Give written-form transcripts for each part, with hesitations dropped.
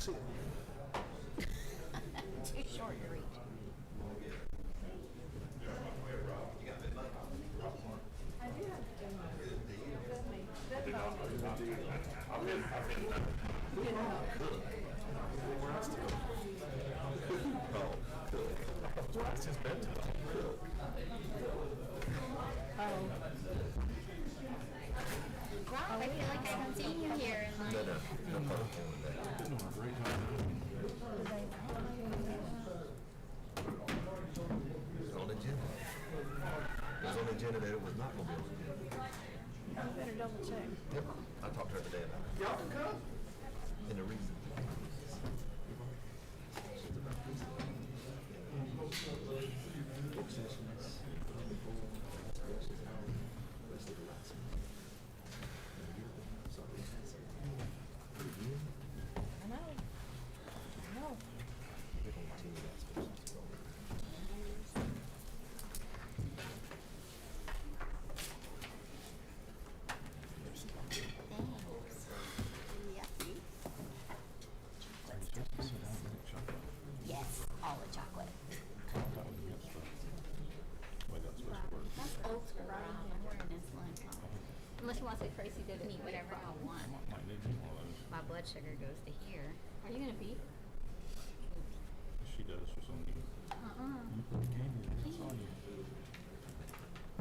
sit. Too short to reach. Where else to go? Well, it's his bedtime. Rob, I feel like I haven't seen you here in like... Been doing a great job. It was on the agenda. It was on the agenda that it was not going to be on the agenda. You better double check. Yep. I talked to her today about it. Y'all can come. And the reason. Work sessions. Rest of the last one. I know. They don't continue that special. Yes, all the chocolate. That's old school, Rob. I'm wearing insulin. Unless you want to say Tracy did it, eat whatever I want. Might need me one of those. My blood sugar goes to here. Are you gonna pee? She does for some reason. You put candy in it's on you. I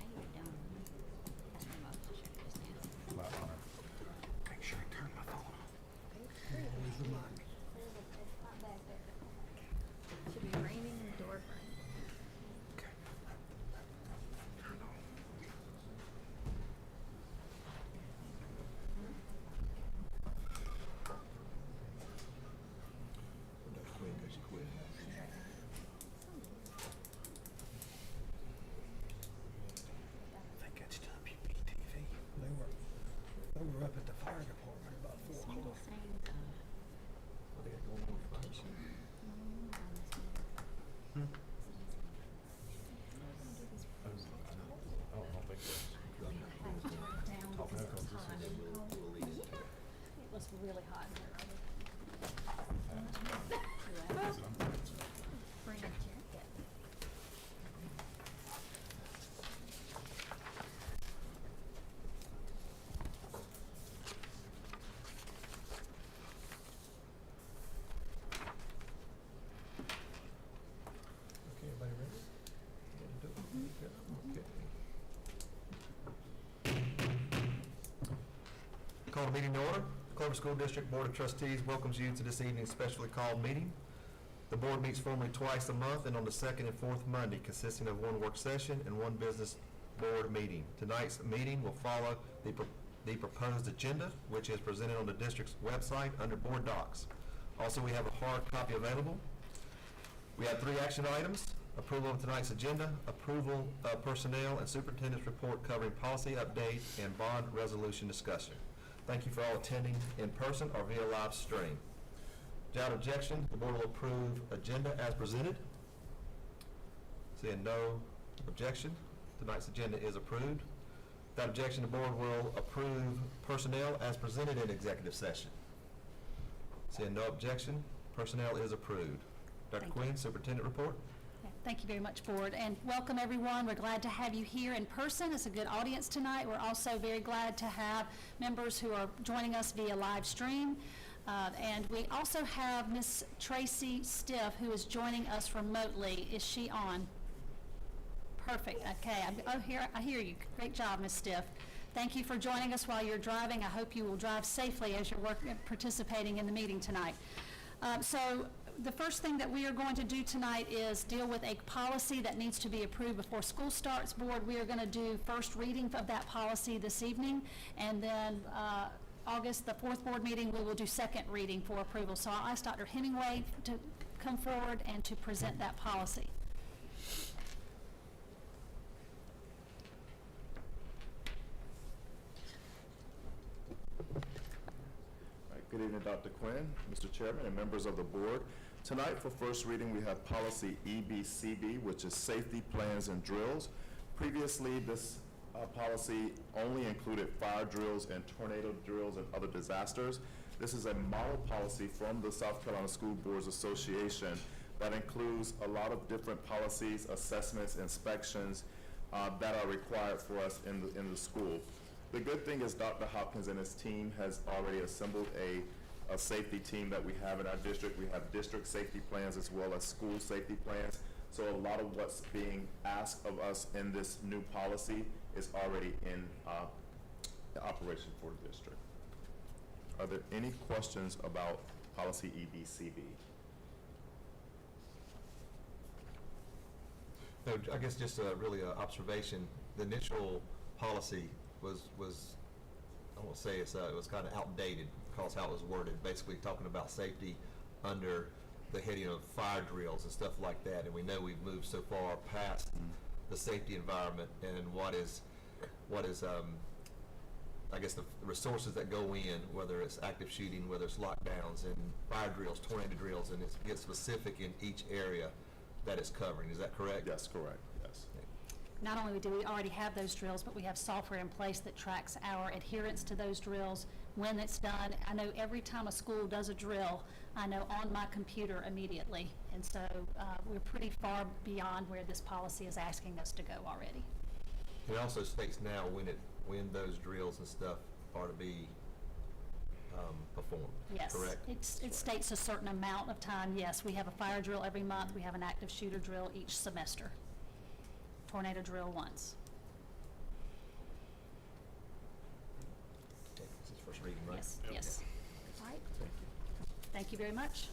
eat it down. That's my blood sugar is nasty. Flat on her. Make sure I turn my phone off. It's not back there. Should be raining and door burning. Okay. Turn on. Dr. Quinn, because you quit. I think that's WBTV. They were up at the fire department about 4 Single o'clock. thing, What they got going on with fire? I don't think so. It must be really hot in here. bring a jacket. Okay, everybody ready? Ready to do it? Yeah, okay. Call the meeting to order. Clover School District Board of Trustees welcomes you to this evening's specially called meeting. The board meets formally twice a month and on the second and fourth Monday, consisting of one work session and one business board meeting. Tonight's meeting will follow the proposed agenda, which is presented on the district's website under Board Docs. Also, we have a hard copy available. We have 3 action items: approval of tonight's agenda, approval of personnel and superintendent's report covering policy update and bond resolution discussion. Thank you for all attending in person or via live stream. Without objection, the board will approve agenda as presented. Seeing no objection, tonight's agenda is approved. Without objection, the board will approve personnel as presented in executive session. Seeing no objection, personnel is approved. Dr. Thank Quinn, superintendent report. Thank you very much, Board, and welcome everyone. We're glad to have you here in person. It's a good audience tonight. We're also very glad to have members who are joining us via live stream. And we also have Miss Tracy Stiff, who is joining us remotely. Is she on? Perfect. Okay. I hear you. Great job, Miss Stiff. Thank you for joining us while you're driving. I hope you will drive safely as you're participating in the meeting tonight. So the first thing that we are going to do tonight is deal with a policy that needs to be approved before school starts. Board, we are going to do first reading of that policy this evening, and then August, the 4th board meeting, we will do second reading for approval. So I'll ask Dr. Hemingway to come forward and to present that policy. Good evening, Dr. Quinn, Mr. Chairman, and members of the board. Tonight, for first reading, we have policy EBCD, which is safety plans and drills. Previously, this policy only included fire drills and tornado drills and other disasters. This is a model policy from the South Carolina School Boards Association that includes a lot of different policies, assessments, inspections that are required for us in the school. The good thing is Dr. Hopkins and his team has already assembled a safety team that we have in our district. We have district safety plans as well as school safety plans. So a lot of what's being asked of us in this new policy is already in operation for the district. Are there any questions about policy EBCB? No, I guess just really an observation. The initial policy was I won't say it was kind of outdated because how it was worded, basically talking about safety under the heading of fire drills and stuff like that. And we know we've moved so far past the safety environment and what is I guess the resources that go in, whether it's active shooting, whether it's lockdowns and fire drills, tornado drills, and it gets specific in each area that it's covering. Is that correct? Yes, correct, yes. Not only do we already have those drills, but we have software in place that tracks our adherence to those drills, when it's done. I know every time a school does a drill, I know on my computer immediately. And so we're pretty far beyond where this policy is asking us to go already. It also states now when those drills and stuff are to be performed. Yes. Correct? It states a certain amount of time. Yes, we have a fire drill every month. We have an active shooter drill each semester. Tornado drill once. Okay, this is first reading, right? Yes, yes. All right. Thank you. Thank you very much.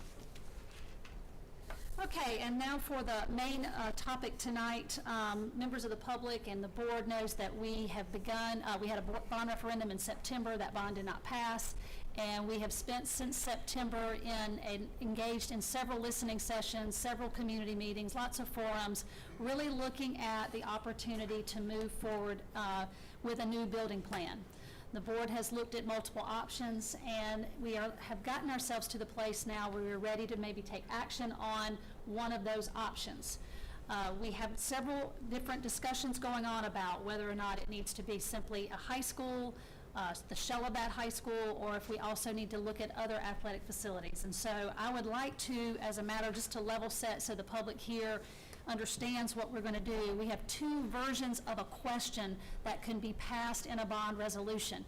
Okay, and now for the main topic tonight. Members of the public and the board knows that we have begun, we had a bond referendum in September. That bond did not pass, and we have spent since September engaged in several listening sessions, several community meetings, lots of forums, really looking at the opportunity to move forward with a new building plan. The board has looked at multiple options, and we have gotten ourselves to the place now where we're ready to maybe take action on one of those options. We have several different discussions going on about whether or not it needs to be simply a high school, the Shellabat High School, or if we also need to look at other athletic facilities. And so I would like to, as a matter just to level set so the public here understands what we're going to do, we have two versions of a question that can be passed in a bond resolution.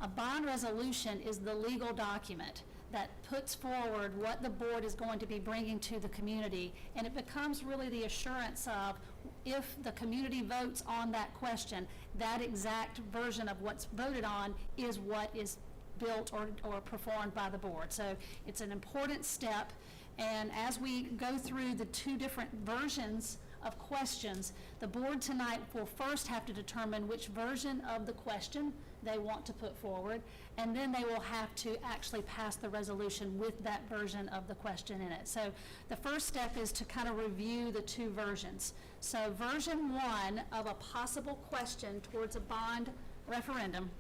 A bond resolution is the legal document that puts forward what the board is going to be bringing to the community, and it becomes really the assurance of, if the community votes on that question, that exact version of what's voted on is what is built or performed by the board. So it's an important step. And as we go through the two different versions of questions, the board tonight will first have to determine which version of the question they want to put forward, and then they will have to actually pass the resolution with that version of the question in it. So the first step is to kind of review the two versions. So version one of a possible question towards a bond referendum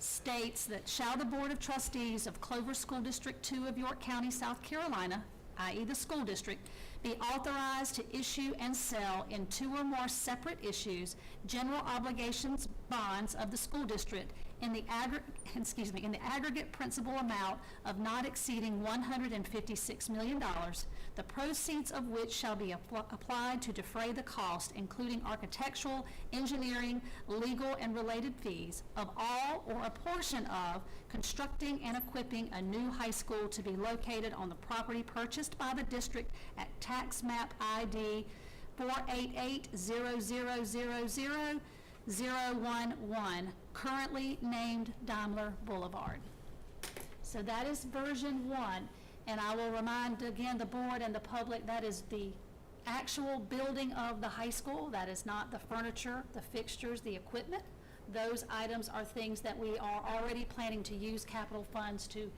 states that, shall the Board of Trustees of Clover School District 2 of York County, South Carolina, i.e. the school district, be authorized to issue and sell in two or more separate issues general obligations bonds of the school district in the aggregate principal amount of not exceeding $156 million, the proceeds of which shall be applied to defray the cost, including architectural, engineering, legal, and related fees of all or a portion of constructing and equipping a new high school to be located on the property purchased by the district at tax map ID 488-0000011, currently named Daimler Boulevard. So that is version one, and I will remind again the board and the public that is the actual building of the high school. That is not the furniture, the fixtures, the equipment. Those items are things that we are already planning to use capital funds to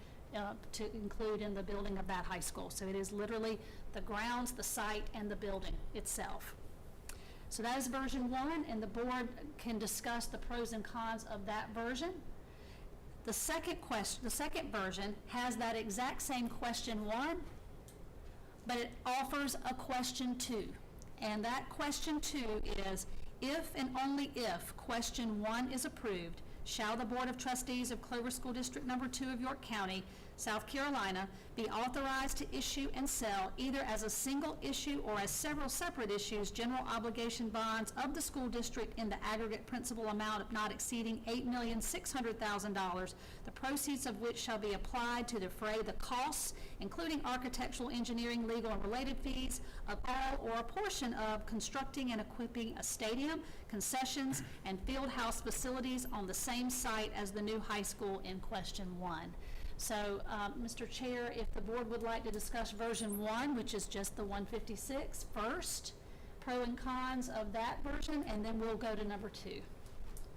include in the building of that high school. So it is literally the grounds, the site, and the building itself. So that is version one, and the board can discuss the pros and cons of that version. The second version has that exact same question one, but it offers a question two. And that question two is, if and only if question one is approved, shall the Board of Trustees of Clover School District Number 2 of York County, South Carolina, be authorized to issue and sell either as a single issue or as several separate issues, general obligation bonds of the school district in the aggregate principal amount of not exceeding $8,600,000, the proceeds of which shall be applied to defray the costs, including architectural, engineering, legal, and related fees of all or a portion of constructing and equipping a stadium, concessions, and field house facilities on the same site as the new high school in question 1. So, Mr. Chair, if the board would like to discuss version 1, which is just the 156 first, pro and cons of that version, and then we'll go to number 2,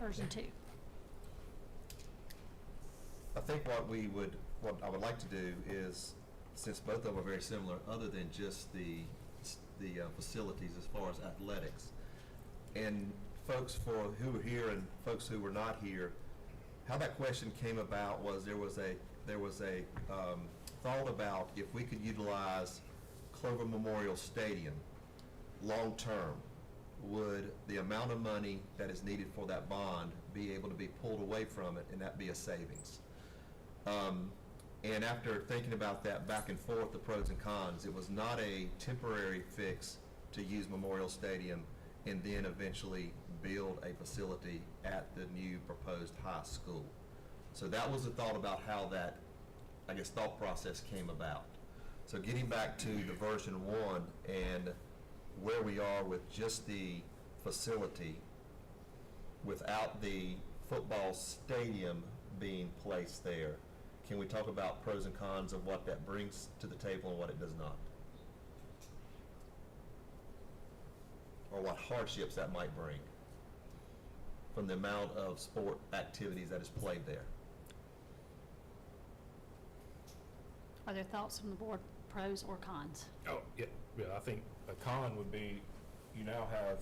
version 2. I think what I would like to do is, since both of them are very similar, other than just the facilities as far as athletics, and folks who were here and folks who were not here, how that question came about was there was a thought about if we could utilize Clover Memorial Stadium long-term, would the amount of money that is needed for that bond be able to be pulled away from it and that be a savings? And after thinking about that back and forth, the pros and cons, it was not a temporary fix to use Memorial Stadium and then eventually build a facility at the new proposed high school. So that was the thought about how that, I guess, thought process came about. So getting back to the version 1 and where we are with just the facility without the football stadium being placed there, can we talk about pros and cons of what that brings to the table and what it does not? Or what hardships that might bring from the amount of sport activities that is played there? Are there thoughts from the board, pros or cons? Oh, yeah, I think a con would be, you now have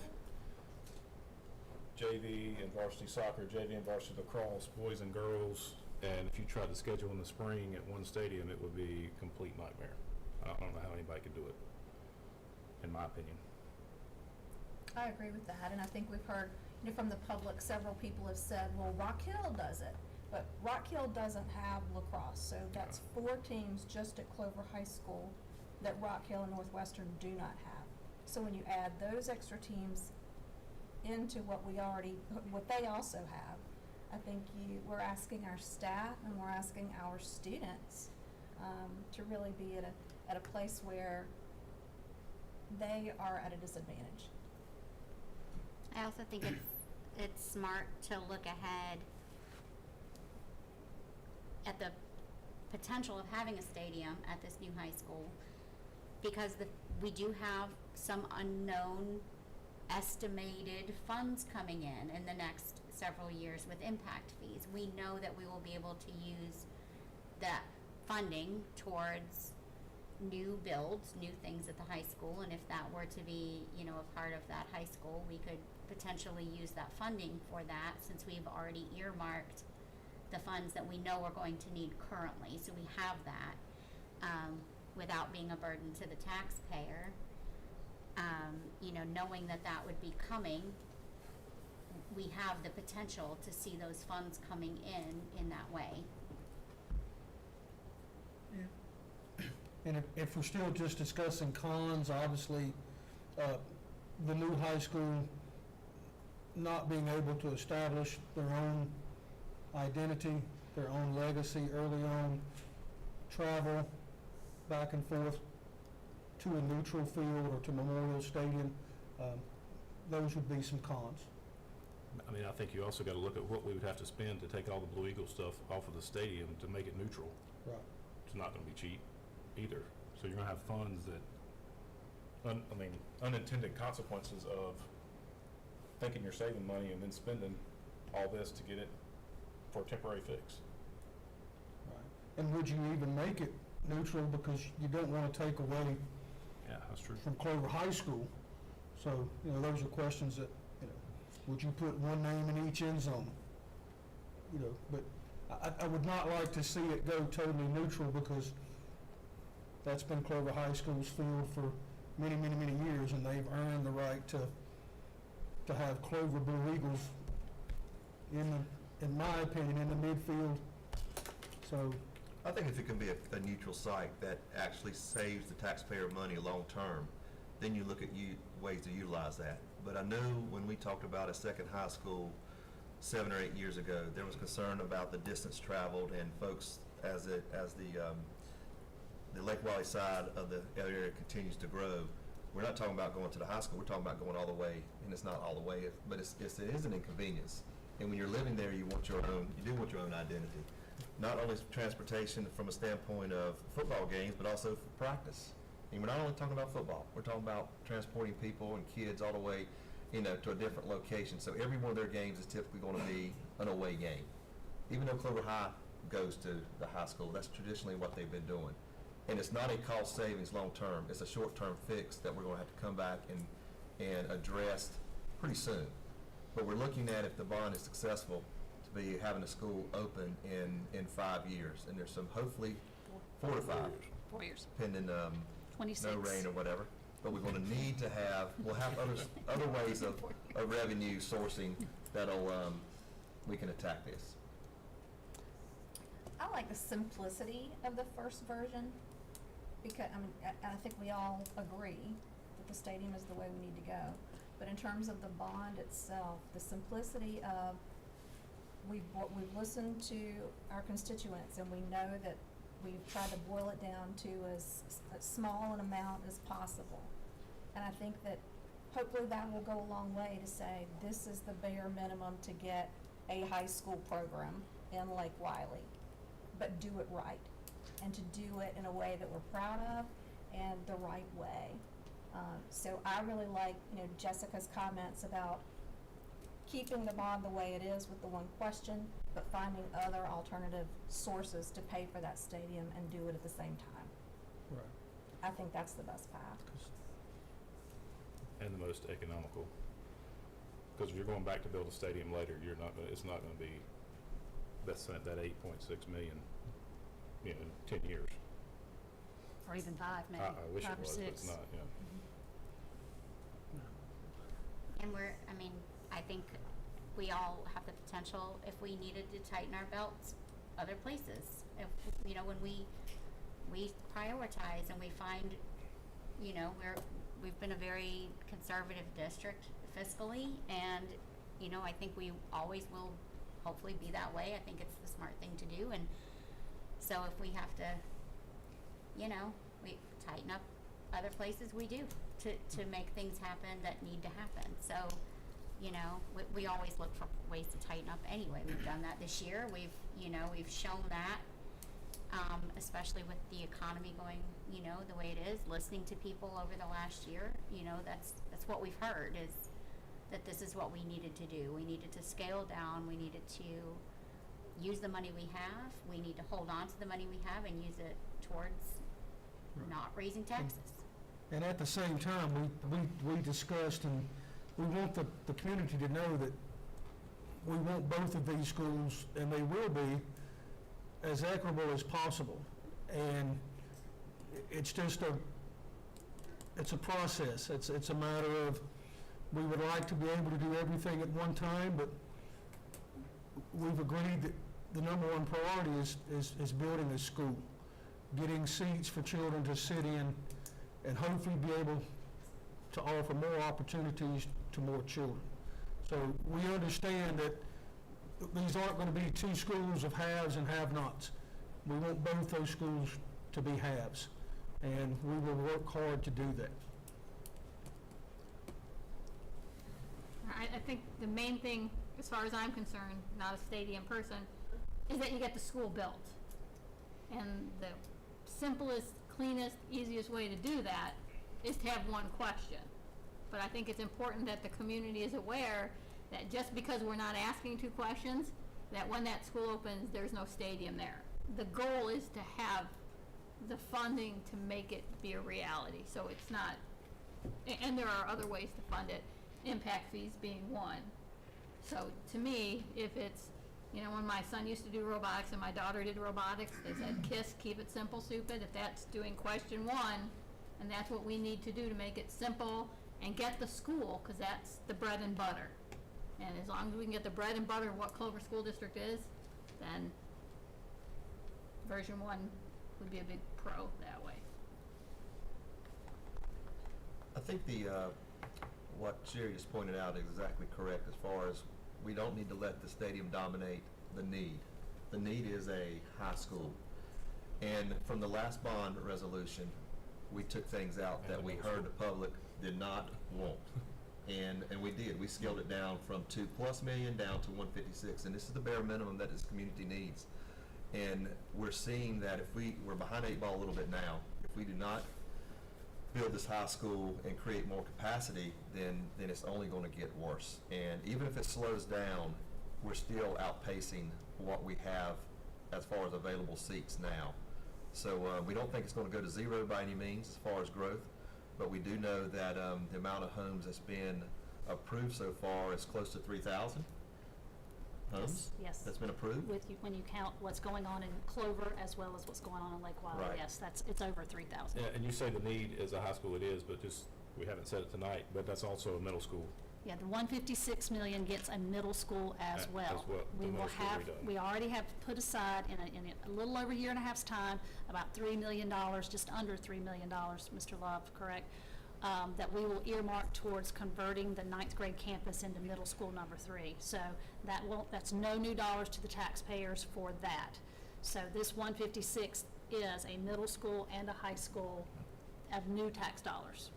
JV and varsity soccer, JV and varsity lacrosse, boys and girls, and if you tried to schedule in the spring at one stadium, it would be a complete nightmare. I don't know how anybody could do it, in my opinion. I agree with that, and I think we've heard, from the public, several people have said, well, Rock Hill does it, but Rock Hill doesn't have lacrosse, so that's 4 teams just at Clover High School that Rock Hill and Northwestern do not have. So when you add those extra teams into what they also have, I think we're asking our staff and we're asking our students to really be at a place where they are at a disadvantage. I also think it's smart to look ahead at the potential of having a stadium at this new high school, because we do have some unknown estimated funds coming in the next several years with impact fees. We know that we will be able to use that funding towards new builds, new things at the high school, and if that were to be, a part of that high school, we could potentially use that funding for that, since we've already earmarked the funds that we know we're going to need currently. So we have that without being a burden to the taxpayer. Knowing that would be coming, we have the potential to see those funds coming in that way. Yeah. And if we're still just discussing cons, obviously, the new high school not being able to establish their own identity, their own legacy early on, travel back and forth to a neutral field or to Memorial Stadium, those would be some cons. I mean, I think you also got to look at what we would have to spend to take all the Blue Eagle stuff off of the stadium to make it neutral. Right. It's not going to be cheap either. So you're going to have funds that, unintended consequences of thinking you're saving money and then spending all this to get it for a temporary fix. Right. And would you even make it neutral, because you don't want to take away Yeah, that's true. from Clover High School? So, those are questions that, would you put one name in each end zone? But I would not like to see it go totally neutral, because that's been Clover High School's field for many, many, many years, and they've earned the right to have Clover Blue Eagles in my opinion, in the midfield. So, I think if it can be a neutral site that actually saves the taxpayer money long-term, then you look at ways to utilize that. But I know when we talked about a second high school 7 or 8 years ago, there was concern about the distance traveled and folks, as the Lake Wiley side of the area continues to grow, we're not talking about going to the high school, we're talking about going all the way, and it's not all the way, but it is an inconvenience. And when you're living there, you do want your own identity. Not only transportation from a standpoint of football games, but also for practice. And we're not only talking about football, we're talking about transporting people and kids all the way, to a different location. So every one of their games is typically going to be an away game. Even though Clover High goes to the high school, that's traditionally what they've been doing. And it's not a cost savings long-term, it's a short-term fix that we're going to have to come back and address pretty soon. But we're looking at, if the bond is successful, to be having a school open in 5 years. And there's some, hopefully, 4 to 5, 4 years. pending 26. no rain or whatever. But we're going to need to we'll have other ways of revenue sourcing that'll, we can attack this. I like the simplicity of the first version, because, I think we all agree that the stadium is the way we need to go. But in terms of the bond itself, the simplicity of, we've listened to our constituents, and we know that we've tried to boil it down to as small an amount as possible. And I think that hopefully that will go a long way to say, this is the bare minimum to get a high school program in Lake Wiley, but do it right, and to do it in a way that we're proud of and the right way. So I really like, Jessica's comments about keeping the bond the way it is with the one question, but finding other alternative sources to pay for that stadium and do it at the same time. right. I think that's the best path. And the most economical. Because if you're going back to build a stadium later, it's not gonna be, that 8.6 million, in 10 years. Or even 5, maybe. I wish it 5 or was, 6. but it's not, yeah. And I think we all have the potential, if we needed to tighten our belts, other places. If, when we prioritize and we find, we've been a very conservative district fiscally, and, I think we always will hopefully be that way. I think it's the smart thing to do, and so if we have to, we tighten up other places, we do, to make things happen that need to happen. So, we always look for ways to tighten up anyway. We've done that this year. We've shown that, especially with the economy going, the way it is, listening to people over the last year, that's what we've heard, is that this is what we needed to do. We needed to scale down. We needed to use the money we have. We need to hold on to the money we have and use it towards not raising taxes. And at the same time, we discussed, and we want the community to know that we want both of these schools, and they will be, as equitable as possible. And it's just it's a process. It's a matter of, we would like to be able to do everything at one time, but we've agreed that the number one priority is building a school, getting seats for children to sit in, and hopefully be able to offer more opportunities to more children. So we understand that these aren't going to be two schools of haves and have-nots. We want both those schools to be haves, and we will work hard to do that. I think the main thing, as far as I'm concerned, not a stadium person, is that you get the school built. And the simplest, cleanest, easiest way to do that is to have one question. But I think it's important that the community is aware that just because we're not asking 2 questions, that when that school opens, there's no stadium there. The goal is to have the funding to make it be a reality. So it's not, and there are other ways to fund it, impact fees being one. So to me, if it's, when my son used to do robotics and my daughter did robotics, they said, KISS, keep it simple, stupid. If that's doing question 1, and that's what we need to do to make it simple and get the school, because that's the bread and butter. And as long as we can get the bread and butter of what Clover School District is, then version 1 would be a big pro that way. I think what Sherry just pointed out is exactly correct as far as we don't need to let the stadium dominate the need. The need is a high school. And from the last bond resolution, we took things out that we heard the public did not want. And we did. We scaled it down from $2+ million down to 156. And this is the bare minimum that this community needs. And we're seeing that if we're behind 8 ball a little bit now, if we do not build this high school and create more capacity, then it's only going to get worse. And even if it slows down, we're still outpacing what we have as far as available seats now. So we don't think it's going to go to 0 by any means as far as growth, but we do know that the amount of homes that's been approved so far is close to 3,000 homes Yes. that's been approved. When you count what's going on in Clover as well as what's going on in Lake Wiley, Right. yes, it's over 3,000. Yeah, and you say the need is a high school, it is, but just, we haven't said it tonight, but that's also a middle school. Yeah, the 156 million gets a middle school as well. As well, the We will middle school have, redone. we already have put aside in a little over a year and a half's time, about $3 million, just under $3 million, Mr. Love, correct? That we will earmark towards converting the 9th grade campus into middle school number 3. So that's no new dollars to the taxpayers for that. So this 156 is a middle school and a high school of new tax dollars.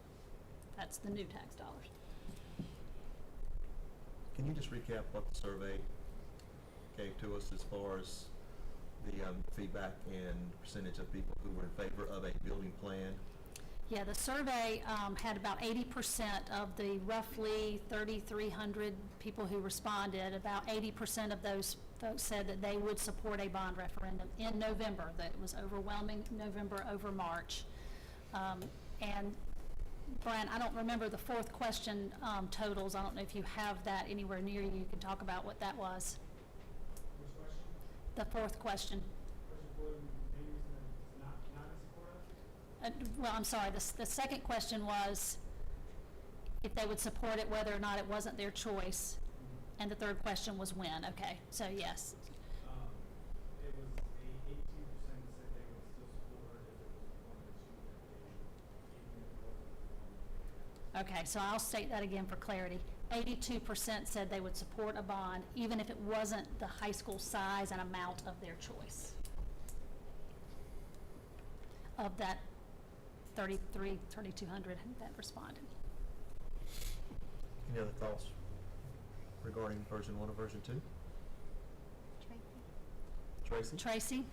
That's the new tax dollars. Can you just recap what the survey gave to us as far as the feedback and percentage of people who were in favor of a building plan? Yeah, the survey had about 80% of the roughly 3,300 people who responded. About 80% of those folks said that they would support a bond referendum in November. That it was overwhelming November over March. And Brian, I don't remember the 4th question totals. I don't know if you have that anywhere near you. You can talk about what that was. Which question? The 4th question. Well, I'm sorry, the second question was if they would support it, whether or not it wasn't their choice. And the 3rd question was when. Okay, so yes. It was 82% said they would still support it if it was 1 or 2 that they, even if it wasn't. Okay, so I'll state that again for clarity. 82% said they would support a bond even if it wasn't the high school size and amount of their choice. Of that 3,200 that responded. Any other thoughts regarding version 1 or version 2? Tracy? Tracy?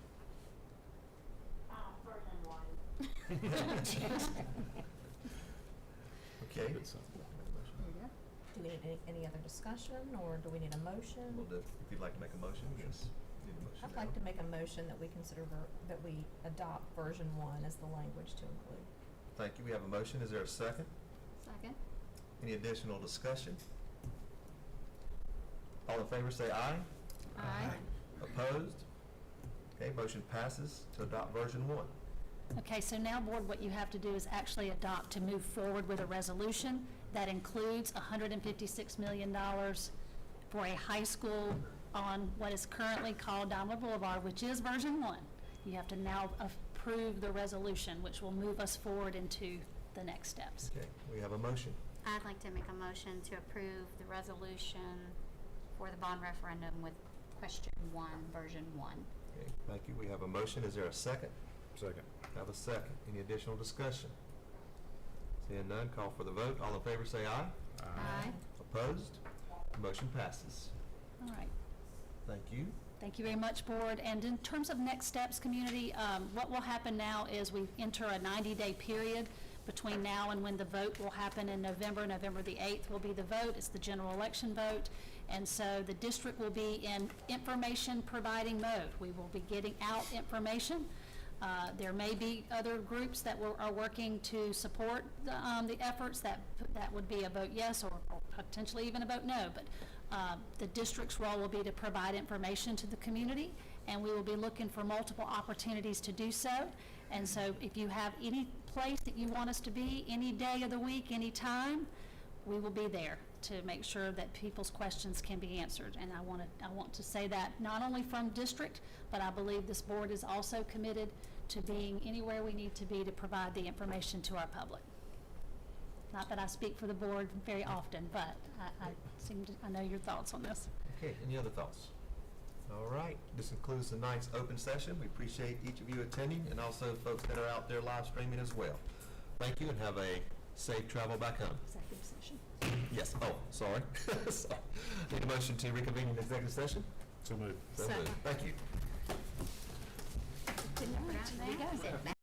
Okay. Good stuff. Do we need any other discussion, or do we need a motion? We'll do, if you'd like to make a motion, yes. Need a motion I'd now. like to make a motion that we consider, that we adopt version 1 as the language to include. Thank you. We have a motion. Is there a second? Second? Any additional discussion? All in favor say aye. Aye. Opposed? Okay, motion passes to adopt version 1. Okay, so now, Board, what you have to do is actually adopt to move forward with a resolution that includes $156 million for a high school on what is currently called Daimler Boulevard, which is version 1. You have to now approve the resolution, which will move us forward into the next steps. Okay, we have a motion. I'd like to make a motion to approve the resolution for the bond referendum with question 1, version 1. Okay, thank you. We have a motion. Is there a second? Second. Have a second. Any additional discussion? Seeing none, call for the vote. All in favor say aye. Aye. Opposed? Motion passes. All right. Thank you. Thank you very much, Board. And in terms of next steps, community, what will happen now is we enter a 90-day period between now and when the vote will happen in November. November the 8th will be the vote. It's the general election vote. And so the district will be in information providing mode. We will be getting out information. There may be other groups that are working to support the efforts. That would be a vote yes or potentially even a vote no. But the district's role will be to provide information to the community, and we will be looking for multiple opportunities to do so. And so if you have any place that you want us to be, any day of the week, any time, we will be there. to make sure that people's questions can be answered. And I want to say that not only from district, but I believe this board is also committed to being anywhere we need to be to provide the information to our public. Not that I speak for the board very often, but I know your thoughts on this. Okay, any other thoughts? All right, this concludes tonight's open session. We appreciate each of you attending and also folks that are out there live streaming as well. Thank you and have a safe travel back home. Executive session. Yes, oh, sorry. Sorry. Need a motion to reconvene in executive session? So moved. So moved. Thank you. There you go.